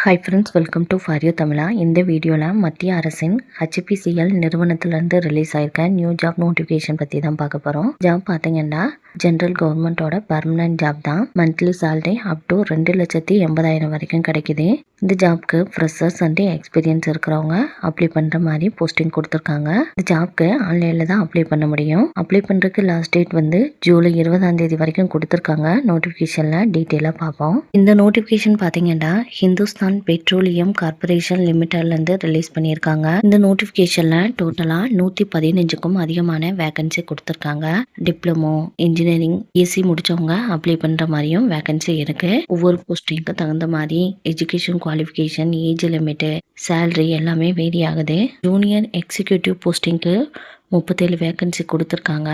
Hi friends, welcome to for you Tamizha. இந்த வீடியோவில் மத்திய அரசின் HPCL நிறுவனத்திலேருந்து ரிலீஸ் ஆயிருக்க நியூ ஜாப் நோட்டிஃபிகேஷன் பற்றி தான் பார்க்க போகிறோம். ஜாப் பார்த்தீங்கன்னா ஜென்ரல் கவர்மெண்ட்டோட பர்மனன்ட் ஜாப் தான். மந்த்லி சேலரி அப் டு 2,80,000 வரைக்கும் கிடைக்குது. இந்த ஜாப்க்கு ஃப்ரெஷர்ஸ் அண்ட் எக்ஸ்பீரியன்ஸ் இருக்கிறவங்க அப்ளை பண்ணுற மாதிரி போஸ்டிங் கொடுத்துருக்காங்க. இந்த ஜாப்க்கு ஆன்லைனில் தான் அப்ளை பண்ண முடியும். அப்ளை பண்ணுறதுக்கு லாஸ்ட் டேட் வந்து ஜூலை 20 வரைக்கும் கொடுத்துருக்காங்க. நோட்டிஃபிகேஷனில் டீட்டெயிலாக பார்ப்போம். இந்த நோட்டிஃபிகேஷன் பார்த்தீங்கன்னா ஹிந்துஸ்தான் பெட்ரோலியம் கார்பரேஷன் லிமிடெட்லேருந்து ரிலீஸ் பண்ணியிருக்காங்க. இந்த நோட்டிஃபிகேஷனில் டோட்டலாக 115க்கும் அதிகமான வேகன்சி கொடுத்துருக்காங்க. டிப்ளமோ, இன்ஜினியரிங், EC முடிச்சவங்க அப்ளை பண்ணுற மாதிரியும் வேகன்சி இருக்கு. ஒவ்வொரு போஸ்டிங்க்கு தகுந்த மாதிரி education qualification, age limit, salary எல்லாமே வேரி ஆகுது. ஜூனியர் எக்ஸிக்யூட்டிவ் போஸ்டிங்க்கு 37 வேகன்சி கொடுத்துருக்காங்க.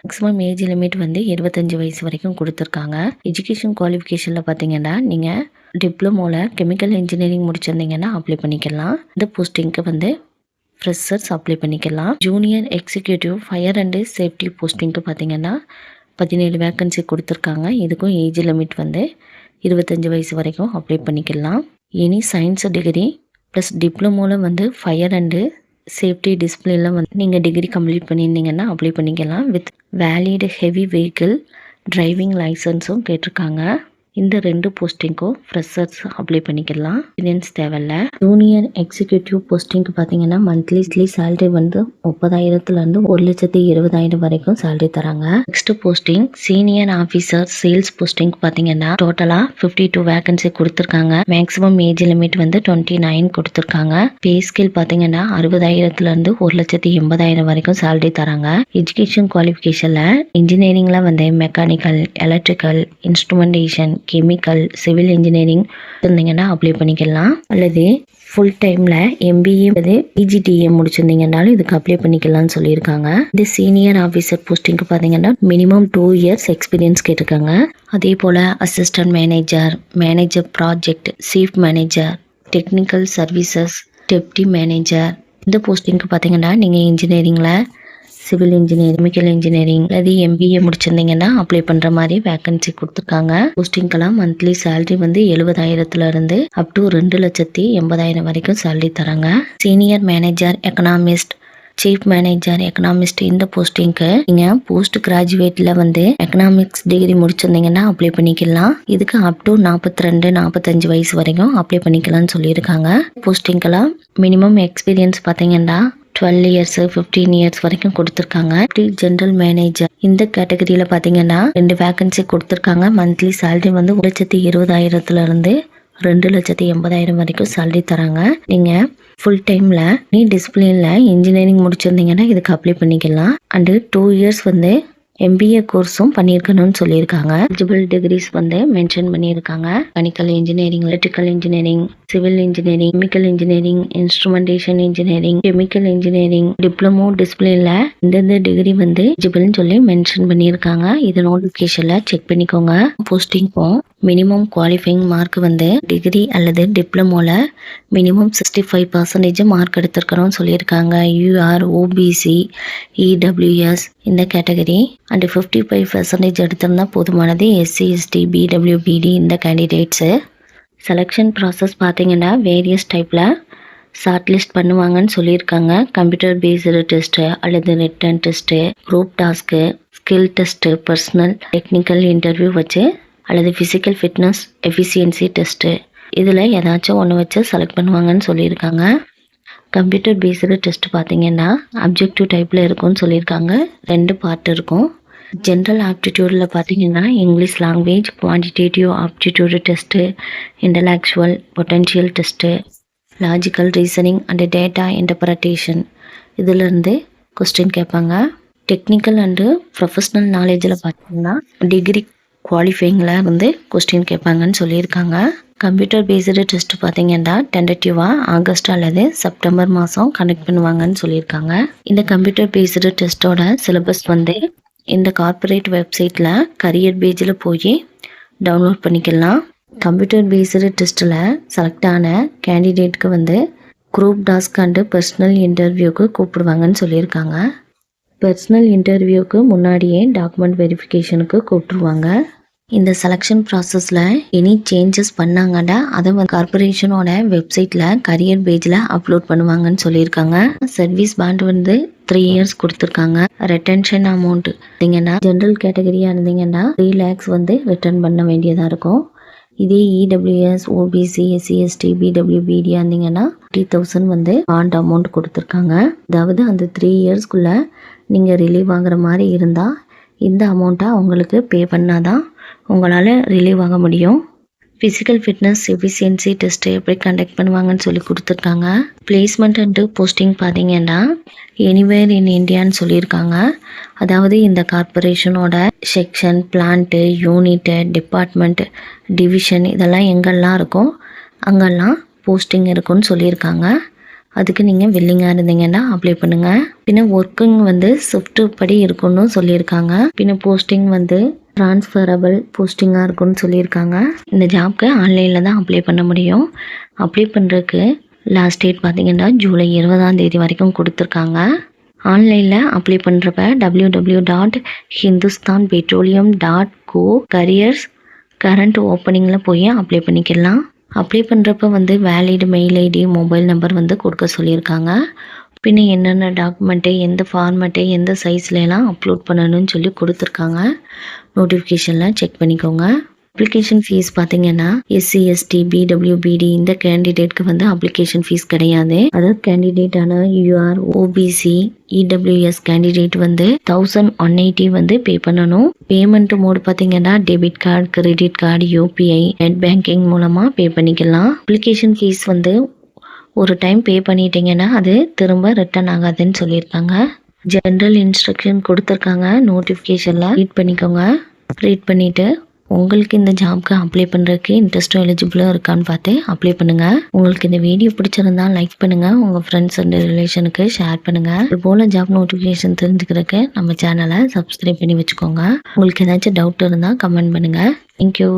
மேக்ஸிமம் ஏஜ் லிமிட் வந்து 25 வயசு வரைக்கும் கொடுத்துருக்காங்க. எஜுகேஷன் குவாலிஃபிகேஷனில் பார்த்தீங்கன்னா நீங்கள் டிப்ளமோவில் கெமிக்கல் இன்ஜினியரிங் முடிச்சிருந்தீங்கன்னா அப்ளை பண்ணிக்கலாம். இந்த போஸ்டிங்க்கு வந்து ஃப்ரெஷர்ஸ் அப்ளை பண்ணிக்கலாம். Junior executive fire and safety போஸ்டிங்க்கு பார்த்தீங்கன்னா 17 வேகன்சி கொடுத்துருக்காங்க. இதுக்கும் ஏஜ் லிமிட் வந்து 25 வயசு வரைக்கும் அப்ளை பண்ணிக்கலாம். எனி சயின்ஸ் டிகிரி ப்ளஸ் டிப்ளமோவில் வந்து ஃபயர் அண்டு சேஃப்டி டிசிப்ளினில் வந்து நீங்கள் டிகிரி கம்ப்ளீட் பண்ணியிருந்தீங்கன்னா அப்ளை பண்ணிக்கலாம். With valid heavy vehicle driving லைசன்ஸும் கேட்டிருக்காங்க. இந்த 2 போஸ்டிங்க்கும் ஃப்ரெஷர்ஸ் அப்ளை பண்ணிக்கலாம். எக்ஸ்பீரியன்ஸ் தேவையில்ல. ஜூனியர் எக்ஸிக்யூட்டிவ் போஸ்டிங்க்கு பார்த்தீங்கன்னா மந்த்லி சேலரி வந்து 30,000லேருந்து 1,20,000 வரைக்கும் சேலரி தராங்க. Next posting senior officer sales posting பார்த்தீங்கன்னா டோட்டலாக 52 வேகன்சி கொடுத்துருக்காங்க. மேக்ஸிமம் ஏஜ் லிமிட் வந்து 29 கொடுத்துருக்காங்க. பே ஸ்கேல் பார்த்தீங்கன்னா 60,000லேருந்து 1,80,000 வரைக்கும் சேலரி தராங்க. எஜுகேஷன் குவாலிஃபிகேஷனில் இன்ஜினியரிங்கில் வந்து mechanical, electrical, instrumentation, chemical, civil engineering இருந்தீங்கன்னா அப்ளை பண்ணிக்கலாம். அல்லது ஃபுல் டைமில் MBA PGDA முடிச்சிருந்தீங்கன்னாலும் இதுக்கு அப்ளை பண்ணிக்கலாம்னு சொல்லியிருக்காங்க. இந்த சீனியர் ஆஃபீஸர் போஸ்டிங்க்கு பார்த்தீங்கன்னா மினிமம் 2 இயர்ஸ் எக்ஸ்பீரியன்ஸ் கேட்டிருக்காங்க. அதே போல் assistant manager, manager project, chief manager, technical services, deputy manager. இந்த போஸ்டிங்க்கு பார்த்தீங்கன்னா நீங்கள் இன்ஜினியரிங்கில் சிவில் இன்ஜினியரிங், கெமிக்கல் இன்ஜினியரிங் அல்லது MBA முடிச்சிருந்தீங்கன்னா அப்ளை பண்ணுற மாதிரி வேகன்சி கொடுத்துருக்காங்க. போஸ்டிங்கெல்லாம் மந்த்லி சேலரி வந்து 70,000லேருந்து அப் டு 2,80,000 வரைக்கும் சேலரி தராங்க. Senior manager economist, chief manager economist இந்த போஸ்டிங்க்கு நீங்கள் போஸ்ட் கிராஜுவேட்டில் வந்து எக்கனாமிக்ஸ் டிகிரி முடிச்சிருந்தீங்கன்னா அப்ளை பண்ணிக்கலாம். இதுக்கு அப் டு 42-45 வயசு வரைக்கும் அப்ளை பண்ணிக்கலாம்னு சொல்லியிருக்காங்க. போஸ்டிங்கெல்லாம் மினிமம் எக்ஸ்பீரியன்ஸ் பார்த்தீங்கன்னா 12 இயர்ஸ் 15 இயர்ஸ் வரைக்கும் கொடுத்துருக்காங்க. ஜென்ரல் மேனேஜர் இந்த கேட்டகரியில் பார்த்தீங்கன்னா 2 வேகன்சி கொடுத்துருக்காங்க. மந்த்லி சேலரி வந்து 1,20,000லேருந்து 2,80,000 வரைக்கும் சேலரி தராங்க. நீங்கள் ஃபுல் டைமில் டிசிப்ளினில் இன்ஜினியரிங் முடிச்சிருந்தீங்கன்னா இதுக்கு அப்ளை பண்ணிக்கலாம். அண்டு 2 இயர்ஸ் வந்து MBA கோர்ஸும் பண்ணியிருக்கணும்னு சொல்லியிருக்காங்க. எலிஜிபிள் டிகிரிஸ் வந்து மென்ஷன் பண்ணியிருக்காங்க. Mechanical engineering, electrical engineering, civil engineering, chemical engineering, instrumentation engineering, chemical engineering, diploma டிசிப்ளினில் இந்தந்த டிகிரி வந்து எலிஜிபிள்னு சொல்லி மென்ஷன் பண்ணியிருக்காங்க. இது நோட்டிஃபிகேஷனில் செக் பண்ணிக்கோங்க. போஸ்டிங்க்கும் மினிமம் குவாலிஃபைங் மார்க் வந்து டிகிரி அல்லது டிப்ளமோவில் மினிமம் 65% மார்க் எடுத்திருக்கணும்னு சொல்லியிருக்காங்க. UR, OBC, EWS இந்த கேட்டகரி அண்ட் 55% எடுத்திருந்தா போதுமானது. SC, ST, BWBD இந்த கேண்டிடேட்ஸு. செலெக்ஷன் ப்ராசஸ் பார்த்தீங்கன்னா வேரியஸ் டைப்பில் ஷார்ட் லிஸ்ட் பண்ணுவாங்கன்னு சொல்லியிருக்காங்க. கம்ப்யூட்டர் பேஸ்டு டெஸ்ட்டு அல்லது written test, group task, skill test, personal technical interview வச்சு அல்லது ஃபிசிக்கல் ஃபிட்னஸ் எஃபிஷியன்சி டெஸ்ட்டு இதில் ஏதாச்சும் ஒன்று வச்சு செலக்ட் பண்ணுவாங்கன்னு சொல்லியிருக்காங்க. கம்ப்யூட்டர் பேஸ்டு டெஸ்ட் பார்த்தீங்கன்னா அப்ஜெக்டிவ் டைப்பில் இருக்கும்னு சொல்லியிருக்காங்க. 2 பார்ட் இருக்கும். ஜென்ரல் ஆப்டிடியூடில் பார்த்தீங்கன்னா English language, quantitative aptitude test, intellectual potential test, logical reasoning and data interpretation இதிலிருந்து கொஸ்டின் கேட்பாங்க. டெக்னிக்கல் அண்டு ப்ரொஃபஷ்னல் நாலேஜில் பார்த்தீங்கன்னா டிகிரி குவாலிஃபைங்கில் இருந்து கொஸ்டின் கேட்பாங்கன்னு சொல்லியிருக்காங்க. கம்ப்யூட்டர் பேஸ்டு டெஸ்ட் பார்த்தீங்கன்னா டென்டேட்டிவாக ஆகஸ்ட் அல்லது செப்டம்பர் மாதம் கனெக்ட் பண்ணுவாங்கன்னு சொல்லியிருக்காங்க. இந்த கம்ப்யூட்டர் பேஸ்டு டெஸ்ட்டோட சிலபஸ் வந்து இந்த கார்ப்பரேட் வெப்சைட்டில் கரியர் பேஜில் போய் டவுன்லோட் பண்ணிக்கலாம். கம்ப்யூட்டர் பேஸ்டு டெஸ்ட்டில் செலக்ட் ஆன கேண்டிடேட்க்கு வந்து குரூப் டாஸ்க் அண்டு பர்சனல் இன்டர்வியூக்கு கூப்பிடுவாங்கன்னு சொல்லியிருக்காங்க. பர்சனல் இன்டர்வியூக்கு முன்னாடியே டாக்குமெண்ட் வெரிஃபிகேஷனுக்கு கூப்பிட்ருவாங்க. இந்த செலெக்ஷன் ப்ராசஸில் எனி சேஞ்சஸ் பண்ணாங்கன்னா அதை வந்து கார்பரேஷனோட வெப்சைட்டில் கரியர் பேஜில் அப்லோட் பண்ணுவாங்கன்னு சொல்லியிருக்காங்க. சர்வீஸ் பாண்ட் வந்து 3 இயர்ஸ் கொடுத்துருக்காங்க. ரிட்டன்ஷன் அமௌண்ட் பார்த்தீங்கன்னா ஜென்ரல் கேட்டகரியாக இருந்தீங்கன்னா 3 lakhs வந்து ரிட்டர்ன் பண்ண வேண்டியதாக இருக்கும். இதே இடபிள்யூஎஸ், ஓபிசி, எஸ்சி, எஸ்டி, பிடபிள்யூபிடியாக இருந்தீங்கன்னா 50,000 வந்து பாண்ட் அமௌண்ட் கொடுத்துருக்காங்க. அதாவது அந்த 3 இயர்ஸ்க்குள்ளே நீங்கள் ரிலீவ் ஆகிற மாதிரி இருந்தால் இந்த அமௌண்ட்டை அவங்களுக்கு பே பண்ணாதான் உங்களால் ரிலீவ் ஆக முடியும். ஃபிசிக்கல் ஃபிட்னஸ் எஃபிஷியன்சி டெஸ்ட்டு எப்படி கண்டக்ட் பண்ணுவாங்கன்னு சொல்லி கொடுத்துருக்காங்க. பிளேஸ்மெண்ட் அண்டு போஸ்டிங் பார்த்தீங்கன்னா எனிவேர் இன் இந்தியான்னு சொல்லியிருக்காங்க. அதாவது இந்த கார்பரேஷனோட section, plant, unit, department, division இதெல்லாம் எங்கெல்லாம் இருக்கோ அங்கெல்லாம் போஸ்டிங் இருக்குன்னு சொல்லியிருக்காங்க. அதுக்கு நீங்கள் வில்லிங்காக இருந்தீங்கன்னா அப்ளை பண்ணுங்கள். பின்ன ஒர்க்கிங் வந்து ஷிஃப்ட்டு படி இருக்குன்னு சொல்லியிருக்காங்க. பின்ன போஸ்டிங் வந்து ட்ரான்ஸ்ஃபரபிள் போஸ்டிங்காக இருக்குன்னு சொல்லியிருக்காங்க. இந்த ஜாப்க்கு ஆன்லைனில் தான் அப்ளை பண்ண முடியும். அப்ளை பண்ணுறதுக்கு லாஸ்ட் டேட் பார்த்தீங்கன்னா ஜூலை 20 வரைக்கும் கொடுத்துருக்காங்க. ஆன்லைனில் அப்ளை பண்ணுறப்ப www.hindusthanpetroleum.co careers கரண்ட் ஓப்பனிங்கில் போய் அப்ளை பண்ணிக்கலாம். அப்ளை பண்ணுறப்ப வந்து valid mail ID, mobile number வந்து கொடுக்க சொல்லியிருக்காங்க. பின்ன என்னென்ன டாக்குமெண்ட்டு, எந்த ஃபார்மேட்டு, எந்த சைஸ்லாம் அப்லோட் பண்ணணும்னு சொல்லி கொடுத்துருக்காங்க. நோட்டிஃபிகேஷனில் செக் பண்ணிக்கோங்க. அப்ளிகேஷன் ஃபீஸ் பார்த்தீங்கன்னா எஸ்சி, எஸ்டி, பிடபிள்யூபிடி இந்த கேண்டிடேட்க்கு வந்து அப்ளிகேஷன் ஃபீஸ் கிடையாது. அதாவது கேண்டிடேட்டான யூஆர், ஓபிசி, இடபிள்யூஎஸ் கேண்டிடேட் வந்து 1180 வந்து பே பண்ணணும். பேமெண்ட் மோடு பார்த்தீங்கன்னா debit card, credit card, UPI, net banking மூலமாக பே பண்ணிக்கலாம். அப்ளிகேஷன் ஃபீஸ் வந்து ஒரு டைம் பே பண்ணிட்டீங்கன்னா அது திரும்ப ரிட்டர்ன் ஆகாதுன்னு சொல்லியிருக்காங்க. ஜென்ரல் இன்ஸ்ட்ரக்ஷன் கொடுத்துருக்காங்க. நோட்டிஃபிகேஷனில் ரீட் பண்ணிக்கோங்க. ரீட் பண்ணிவிட்டு உங்களுக்கு இந்த ஜாப்க்கு அப்ளை பண்ணுறதுக்கு இன்ட்ரெஸ்ட்டும் எலிஜிபிளும் இருக்கான்னு பார்த்து அப்ளை பண்ணுங்கள். உங்களுக்கு இந்த வீடியோ பிடிச்சிருந்தா லைக் பண்ணுங்கள். உங்கள் ஃப்ரெண்ட்ஸ் அண்ட் ரிலேஷனுக்கு ஷேர் பண்ணுங்கள். இது போல் ஜாப் நோட்டிஃபிகேஷன் தெரிஞ்சுக்கிறதுக்கு நம்ம சேனலை சப்ஸ்கிரைப் பண்ணி வச்சுக்கோங்க. உங்களுக்கு ஏதாச்சும் டவுட் இருந்தால் கமெண்ட் பண்ணுங்கள். தேங்க்யூ.